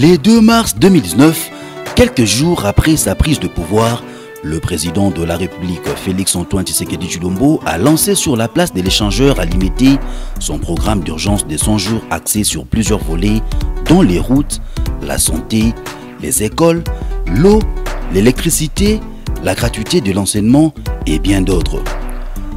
Le 2 mars 2019, quelques jours après sa prise de pouvoir, le président de la République, Félix-Antoine Tshisekedi Tshilombo, a lancé sur la place de l'échangeur à limiter son programme d'urgence de 100 jours axé sur plusieurs volets, dont les routes, la santé, les écoles, l'eau, l'électricité, la gratuité de l'enseignement et bien d'autres.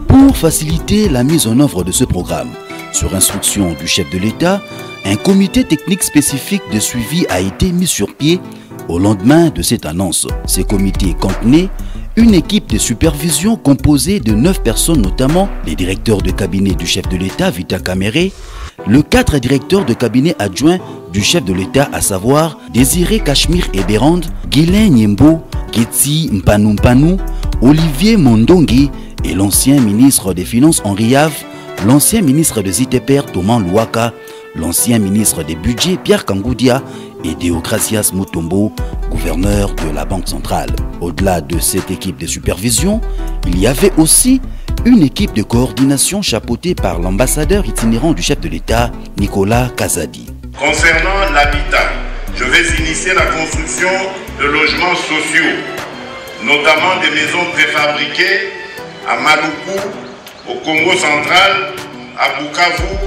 Pour faciliter la mise en œuvre de ce programme, sur instruction du chef de l'État, un comité technique spécifique de suivi a été mis sur pied au lendemain de cette annonce. Ce comité contenait une équipe de supervision composée de 9 personnes, notamment les directeurs de cabinet du chef de l'État, Vita Kamere, le 4 directeurs de cabinet adjoints du chef de l'État, à savoir Désiré Cachemire Eberand, Guilain Nyembo, Getsi Mpanou, Olivier Mondongue et l'ancien ministre des Finances Henri Yave, l'ancien ministre des ITPR Thomas Louaka, l'ancien ministre des Budgets Pierre Kangoudia et Deogracias Mutombo, gouverneur de la Banque centrale. Au-delà de cette équipe de supervision, il y avait aussi une équipe de coordination chapeautée par l'ambassadeur itinérant du chef de l'État, Nicolas Kazadi. Concernant l'habitat, je vais initier la construction de logements sociaux, notamment des maisons préfabriquées à Maluku, au Congo central, à Bukavu,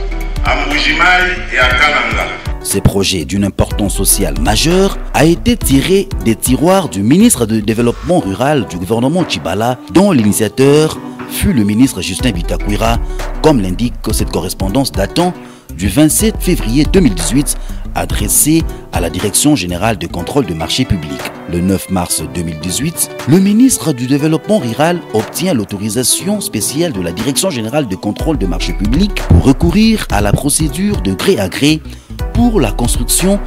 à Mbujimayi et à Kananga. Ce projet d'une importance sociale majeure a été tiré des tiroirs du ministre du Développement rural du gouvernement Tshibala, dont l'initiateur fut le ministre Justin Bitakwira, comme l'indique cette correspondance datant du 27 février 2018, adressée à la Direction générale de contrôle de marché public. Le 9 mars 2018, le ministre du Développement rural obtient l'autorisation spéciale de la Direction générale de contrôle de marché public pour recourir à la procédure de gré à gré pour la construction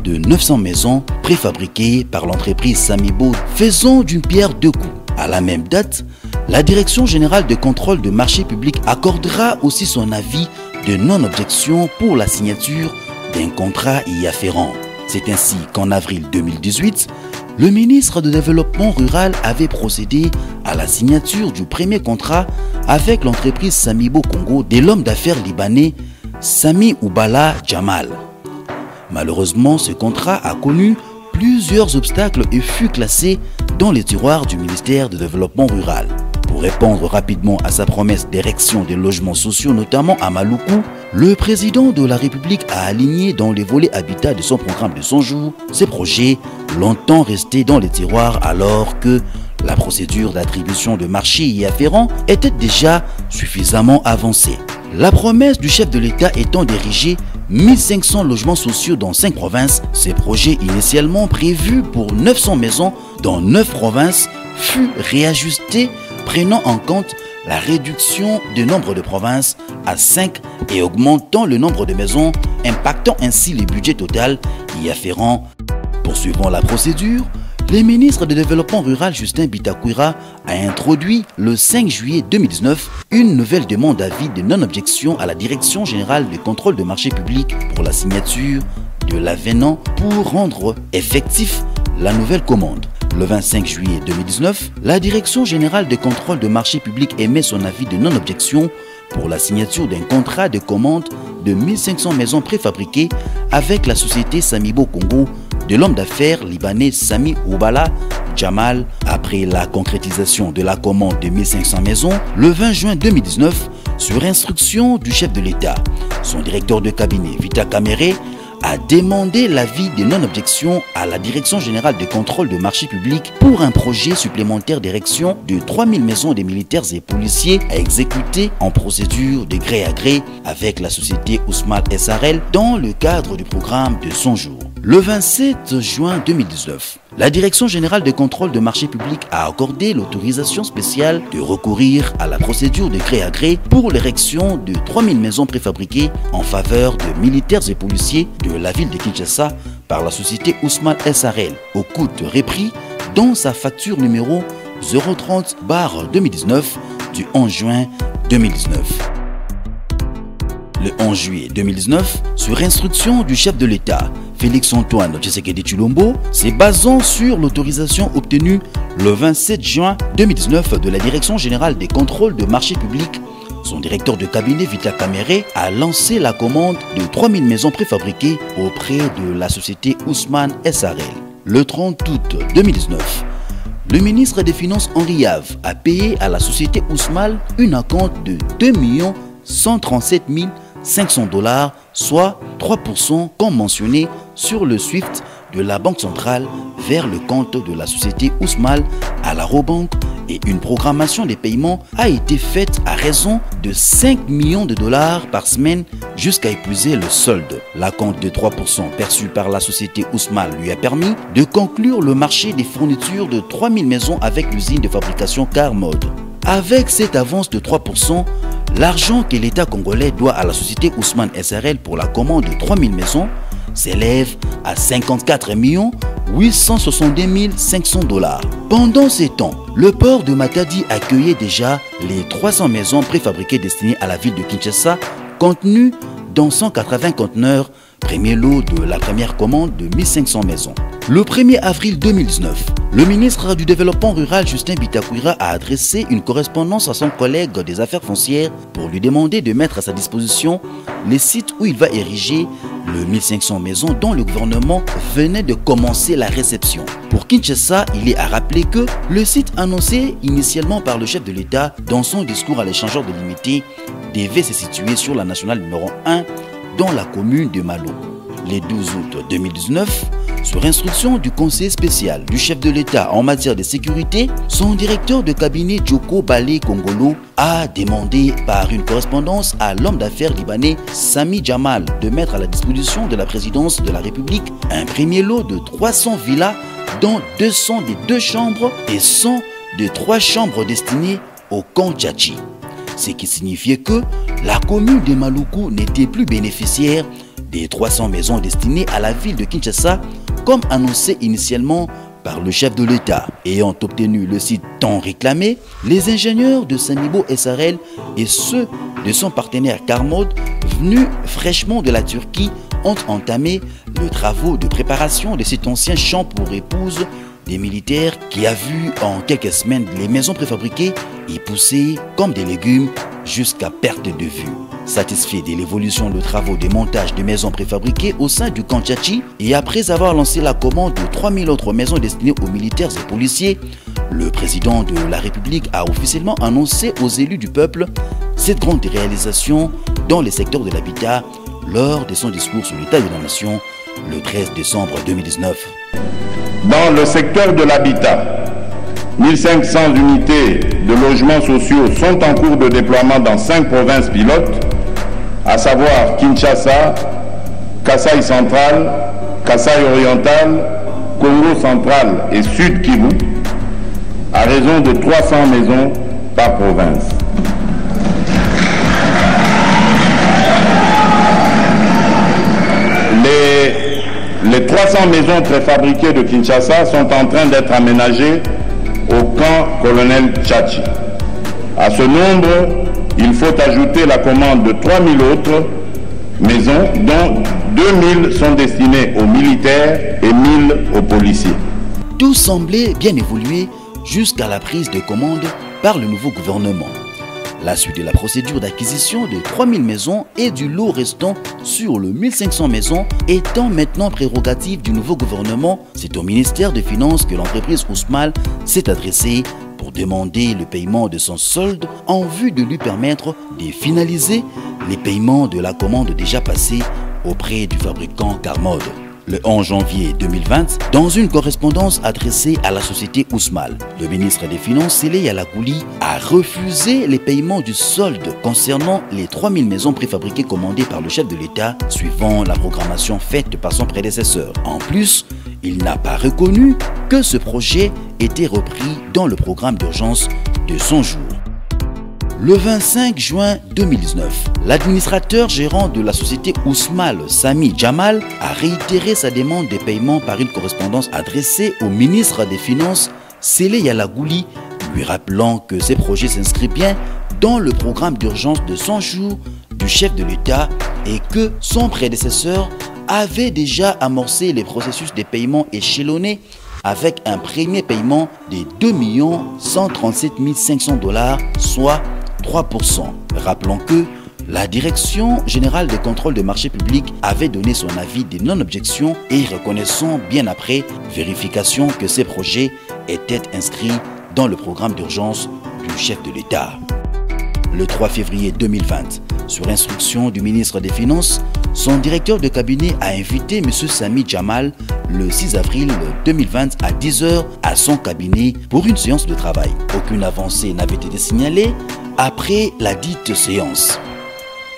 de 900 maisons préfabriquées par l'entreprise Samibo, faisant d'une pierre deux coups. À la même date, la Direction générale de contrôle de marché public accordera aussi son avis de non-objection pour la signature d'un contrat y afférent. C'est ainsi qu'en avril 2018, le ministre du Développement rural avait procédé à la signature du premier contrat avec l'entreprise Samibo Congo de l'homme d'affaires libanais Sami Oubala Jamal. Malheureusement, ce contrat a connu plusieurs obstacles et fut classé dans les tiroirs du ministère du Développement rural. Pour répondre rapidement à sa promesse d'érection des logements sociaux, notamment à Maluku, le président de la République a aligné dans les volets habitat de son programme de 100 jours ces projets longtemps restés dans les tiroirs alors que la procédure d'attribution de marché y afférent était déjà suffisamment avancée. La promesse du chef de l'État étant d'ériger 1500 logements sociaux dans 5 provinces, ces projets initialement prévus pour 900 maisons dans 9 provinces fut réajusté prenant en compte la réduction du nombre de provinces à 5 et augmentant le nombre de maisons, impactant ainsi le budget total y afférent. Poursuivant la procédure, le ministre du Développement rural Justin Bitakwira a introduit le 5 juillet 2019 une nouvelle demande d'avis de non-objection à la Direction générale de contrôle de marché public pour la signature de l'avenant pour rendre effectif la nouvelle commande. Le 25 juillet 2019, la Direction générale de contrôle de marché public émet son avis de non-objection pour la signature d'un contrat de commande de 1500 maisons préfabriquées avec la société Samibo Congo de l'homme d'affaires libanais Sami Oubala Jamal. Après la concrétisation de la commande de 1500 maisons, le 20 juin 2019, sur instruction du chef de l'État, son directeur de cabinet Vita Kamere a demandé l'avis de non-objection à la Direction générale de contrôle de marché public pour un projet supplémentaire d'érection de 3000 maisons des militaires et policiers à exécuter en procédure de gré à gré avec la société Ousmane SRL dans le cadre du programme de 100 jours. Le 27 juin 2019, la Direction générale de contrôle de marché public a accordé l'autorisation spéciale de recourir à la procédure de gré à gré pour l'érection de 3000 maisons préfabriquées en faveur de militaires et policiers de la ville de Kinshasa par la société Ousmane SRL au coût repris dans sa facture numéro 030/2019 du 11 juin 2019. Le 11 juillet 2019, sur instruction du chef de l'État, Félix-Antoine Tshisekedi Tshilombo, se basant sur l'autorisation obtenue le 27 juin 2019 de la Direction générale des contrôles de marché public, Son directeur de cabinet, Vita Kamere, a lancé la commande de 3000 maisons préfabriquées auprès de la société Ousmane SARL. Le 30 août 2019, le ministre des Finances Henri Yave a payé à la société Ousmane une acompte de 2 137 500 $, soit 3% comme mentionné sur le SWIFT de la Banque centrale vers le compte de la société Ousmane à la Robank, et une programmation des paiements a été faite à raison de 5 millions de $ par semaine jusqu'à épuiser le solde. L'acompte de 3% perçu par la société Ousmane lui a permis de conclure le marché des fournitures de 3000 maisons avec l'usine de fabrication Carmode. Avec cette avance de 3%, l'argent que l'État congolais doit à la société Ousmane SARL pour la commande de 3000 maisons s'élève à 54 870 500 $. Pendant ces temps, le port de Matadi accueillait déjà les 300 maisons préfabriquées destinées à la ville de Kinshasa, contenues dans 180 conteneurs, premier lot de la première commande de 1500 maisons. Le 1er avril 2019, le ministre du Développement rural Justin Bitakwira a adressé une correspondance à son collègue des affaires foncières pour lui demander de mettre à sa disposition les sites où il va ériger le 1500 maisons dont le gouvernement venait de commencer la réception. Pour Kinshasa, il est à rappeler que le site annoncé initialement par le chef de l'État dans son discours à l'échangeur de l'imité devait se situer sur la nationale numéro 1 dans la commune de Malo. Le 12 août 2019, sur instruction du conseiller spécial du chef de l'État en matière de sécurité, son directeur de cabinet Djoko Balé Kongolo a demandé par une correspondance à l'homme d'affaires libanais Sami Jamal de mettre à la disposition de la présidence de la République un premier lot de 300 villas dont 200 des 2 chambres et 100 de 3 chambres destinées au camp Tchachi. Ce qui signifiait que la commune de Maluku n'était plus bénéficiaire des 300 maisons destinées à la ville de Kinshasa, comme annoncé initialement par le chef de l'État. Ayant obtenu le site tant réclamé, les ingénieurs de Sanibo SARL et ceux de son partenaire Carmode, venus fraîchement de la Turquie, ont entamé les travaux de préparation de cet ancien champ pour épouses des militaires qui a vu en quelques semaines les maisons préfabriquées y pousser comme des légumes jusqu'à perte de vue. Satisfait de l'évolution de travaux de montage de maisons préfabriquées au sein du camp Tchachi et après avoir lancé la commande de 3000 autres maisons destinées aux militaires et policiers, le président de la République a officiellement annoncé aux élus du peuple cette grande réalisation dans les secteurs de l'habitat lors de son discours sur l'état de la nation le 13 décembre 2019. Dans le secteur de l'habitat, 1500 unités de logements sociaux sont en cours de déploiement dans 5 provinces pilotes, à savoir Kinshasa, Kasaï central, Kasaï oriental, Congo central et Sud Kivu, à raison de 300 maisons par province. Les 300 maisons préfabriquées de Kinshasa sont en train d'être aménagées au camp Colonel Tchachi. À ce nombre, il faut ajouter la commande de 3000 autres maisons, dont 2000 sont destinées aux militaires et 1000 aux policiers. Tout semblait bien évoluer jusqu'à la prise de commande par le nouveau gouvernement. La suite de la procédure d'acquisition de 3000 maisons et du lot restant sur le 1500 maisons étant maintenant prérogative du nouveau gouvernement, c'est au ministère des Finances que l'entreprise Ousmane s'est adressée pour demander le paiement de son solde en vue de lui permettre de finaliser les paiements de la commande déjà passée auprès du fabricant Carmode. Le 11 janvier 2020, dans une correspondance adressée à la société Ousmane, le ministre des Finances, Sélé Yalagouli, a refusé les paiements du solde concernant les 3000 maisons préfabriquées commandées par le chef de l'État, suivant la programmation faite par son prédécesseur. En plus, il n'a pas reconnu que ce projet était repris dans le programme d'urgence de 100 jours. Le 25 juin 2019, l'administrateur gérant de la société Ousmane, Sami Jamal, a réitéré sa demande de paiement par une correspondance adressée au ministre des Finances, Sélé Yalagouli, lui rappelant que ces projets s'inscrivent bien dans le programme d'urgence de 100 jours du chef de l'État et que son prédécesseur avait déjà amorcé les processus de paiement échelonnés avec un premier paiement de 2 137 500 $, soit 3%. Rappelons que la Direction générale des contrôles de marchés publics avait donné son avis de non-objection et reconnaissant bien après vérification que ces projets étaient inscrits dans le programme d'urgence du chef de l'État. Le 3 février 2020, sur instruction du ministre des Finances, son directeur de cabinet a invité M. Sami Jamal le 6 avril 2020 à 10 h à son cabinet pour une séance de travail. Aucune avancée n'avait été signalée après la dite séance.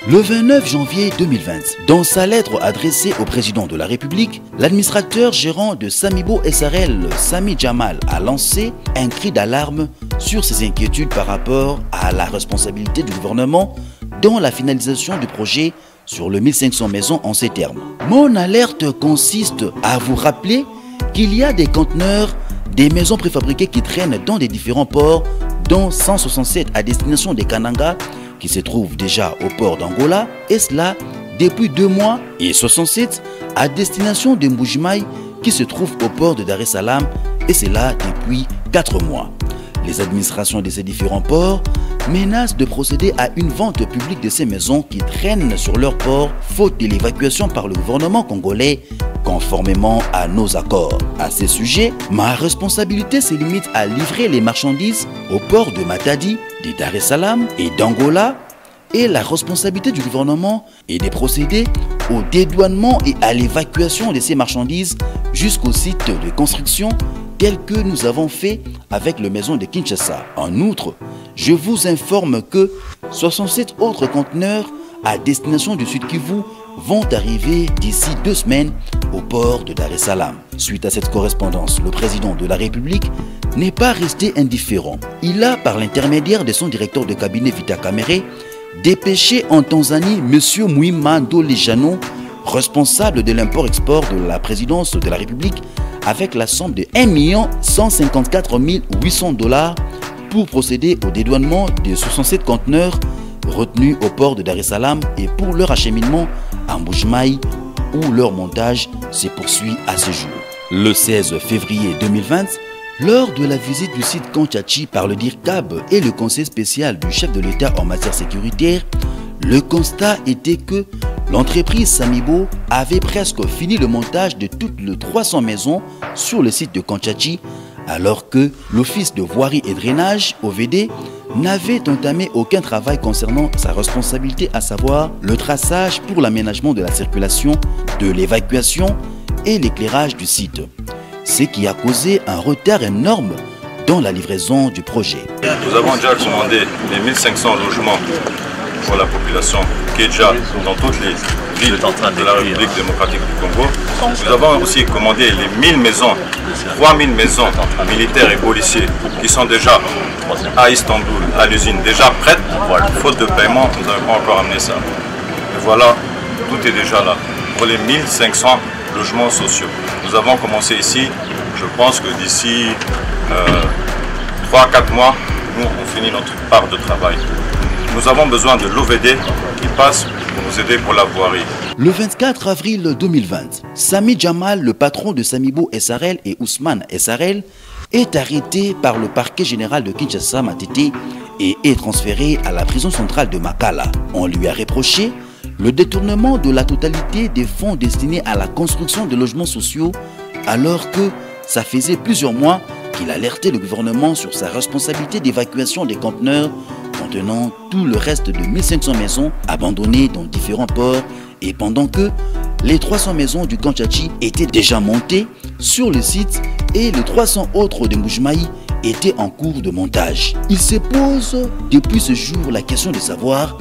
Le 29 janvier 2020, dans sa lettre adressée au président de la République, l'administrateur gérant de Samibo SRL, Sami Jamal, a lancé un cri d'alarme sur ses inquiétudes par rapport à la responsabilité du gouvernement dans la finalisation du projet sur le 1500 maisons en ces termes. Mon alerte consiste à vous rappeler qu'il y a des conteneurs, des maisons préfabriquées qui traînent dans des différents ports, dont 167 à destination des Kananga, qui se trouve déjà au port d'Angola, et cela depuis 2 mois, et 67 à destination de Mbujimaï, qui se trouve au port de Dar es Salaam, et cela depuis 4 mois. Les administrations de ces différents ports menacent de procéder à une vente publique de ces maisons qui traînent sur leur port, faute de l'évacuation par le gouvernement congolais, conformément à nos accords. À ce sujet, ma responsabilité se limite à livrer les marchandises au port de Matadi, de Dar es Salaam et d'Angola, et la responsabilité du gouvernement est de procéder au dédouanement et à l'évacuation de ces marchandises jusqu'au site de construction tel que nous avons fait avec le maison de Kinshasa. En outre, je vous informe que 67 autres conteneurs à destination du Sud Kivu vont arriver d'ici 2 semaines au port de Dar es Salaam. Suite à cette correspondance, le président de la République n'est pas resté indifférent. Il a, par l'intermédiaire de son directeur de cabinet Vita Kamere, dépêché en Tanzanie M. Muhima Ndolejano, responsable de l'import-export de la présidence de la République, avec la somme de 1 154 800 $ pour procéder au dédouanement de 67 conteneurs retenus au port de Dar es Salaam et pour leur acheminement à Mbujimaï où leur montage se poursuit à ce jour. Le 16 février 2020, lors de la visite du site Kanchachi par le DIRCAB et le conseil spécial du chef de l'État en matière sécuritaire, le constat était que l'entreprise Samibo avait presque fini le montage de toutes les 300 maisons sur le site de Kanchachi, alors que l'Office de voirie et drainage, OVD, n'avait entamé aucun travail concernant sa responsabilité, à savoir le traçage pour l'aménagement de la circulation, de l'évacuation et l'éclairage du site, ce qui a causé un retard énorme dans la livraison du projet. Nous avons déjà commandé les 1500 logements pour la population qui est déjà dans toutes les villes de la République démocratique du Congo. Nous avons aussi commandé les 1000 maisons, 3000 maisons militaires et policiers qui sont déjà à Istanbul, à l'usine, déjà prêtes. Faute de paiement, nous n'avons pas encore amené ça. Et voilà, tout est déjà là pour les 1500 logements sociaux. Nous avons commencé ici, je pense que d'ici 3 à 4 mois, nous on finit notre part de travail. Nous avons besoin de l'OVD qui passe pour nous aider pour la voirie. Le 24 avril 2020, Sami Jamal, le patron de Samibo SRL et Ousmane SRL, est arrêté par le parquet général de Kinshasa Matete et est transféré à la prison centrale de Makala. On lui a reproché le détournement de la totalité des fonds destinés à la construction de logements sociaux, alors que ça faisait plusieurs mois qu'il alertait le gouvernement sur sa responsabilité d'évacuation des conteneurs contenant tout le reste de 1500 maisons abandonnées dans différents ports, et pendant que les 300 maisons du Kanchachi étaient déjà montées sur le site et les 300 autres de Mbujimaï étaient en cours de montage. Il se pose depuis ce jour la question de savoir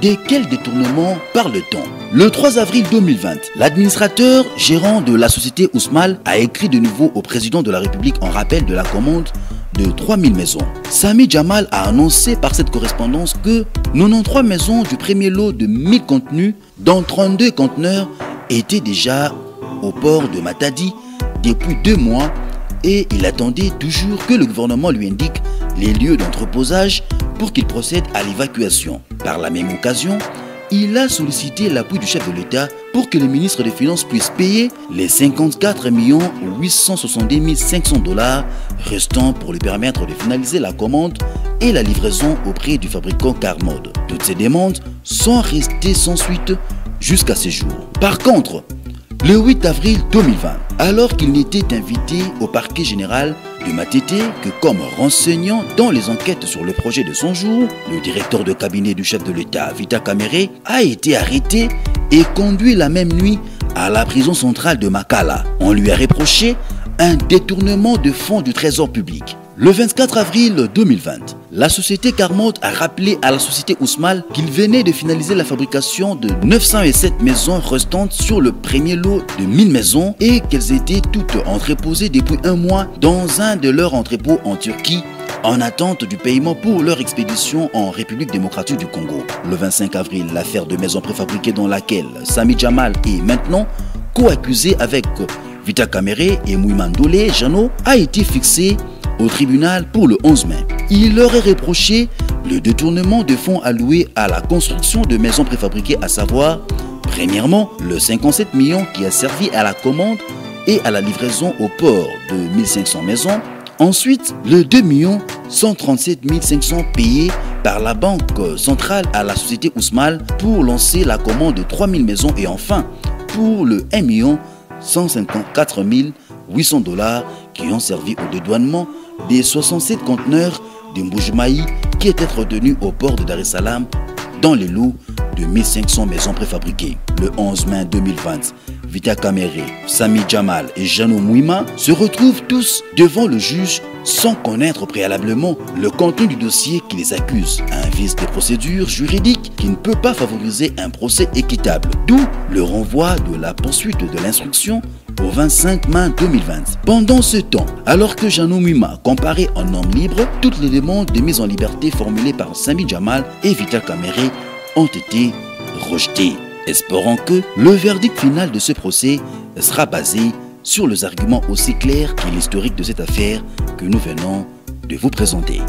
de quel détournement parle-t-on. Le 3 avril 2020, l'administrateur gérant de la société Ousmane a écrit de nouveau au président de la République en rappel de la commande de 3000 maisons. Sami Jamal a annoncé par cette correspondance que 93 maisons du premier lot de 1000 contenus, dont 32 conteneurs, étaient déjà au port de Matadi depuis 2 mois et il attendait toujours que le gouvernement lui indique les lieux d'entreposage pour qu'il procède à l'évacuation. Par la même occasion, il a sollicité l'appui du chef de l'État pour que le ministre des Finances puisse payer les 54 870 500 $ restants pour lui permettre de finaliser la commande et la livraison auprès du fabricant Carmode. Toutes ces demandes sont restées sans suite jusqu'à ce jour. Par contre, le 8 avril 2020, alors qu'il n'était invité au parquet général de Matete que comme renseignant dans les enquêtes sur le projet de son jour, le directeur de cabinet du chef de l'État, Vita Kamere, a été arrêté et conduit la même nuit à la prison centrale de Makala. On lui a reproché un détournement de fonds du trésor public. Le 24 avril 2020, la société Carmode a rappelé à la société Ousmal qu'il venait de finaliser la fabrication de 907 maisons restantes sur le premier lot de 1000 maisons et qu'elles étaient toutes entreposées depuis un mois dans un de leurs entrepôts en Turquie en attente du paiement pour leur expédition en République démocratique du Congo. Le 25 avril, l'affaire de maisons préfabriquées dans laquelle Sami Jamal est maintenant co-accusé avec Vita Kamere et Mouimandole Jano a été fixée au tribunal pour le 11 mai. Il leur est reproché le détournement de fonds alloués à la construction de maisons préfabriquées, à savoir, premièrement, le 57 millions qui a servi à la commande et à la livraison au port de 1500 maisons. Ensuite, le 2 137 500 payés par la Banque centrale à la société Ousmal pour lancer la commande de 3000 maisons. Et enfin, pour le 1 154 800 $ qui ont servi au dédouanement des 67 conteneurs de Mboujmaï qui étaient retenus au port de Dar es Salaam dans les lots de 1500 maisons préfabriquées. Le 11 mai 2020, Vita Kamere, Sami Jamal et Jano Mouima se retrouvent tous devant le juge sans connaître préalablement le contenu du dossier qui les accuse. Un vice de procédure juridique qui ne peut pas favoriser un procès équitable. D'où le renvoi de la poursuite de l'instruction au 25 mai 2020. Pendant ce temps, alors que Jano Mouima comparait en homme libre, toutes les demandes de mise en liberté formulées par Sami Jamal et Vita Kamere ont été rejetées. Espérons que le verdict final de ce procès sera basé sur les arguments aussi clairs que l'historique de cette affaire que nous venons de vous présenter.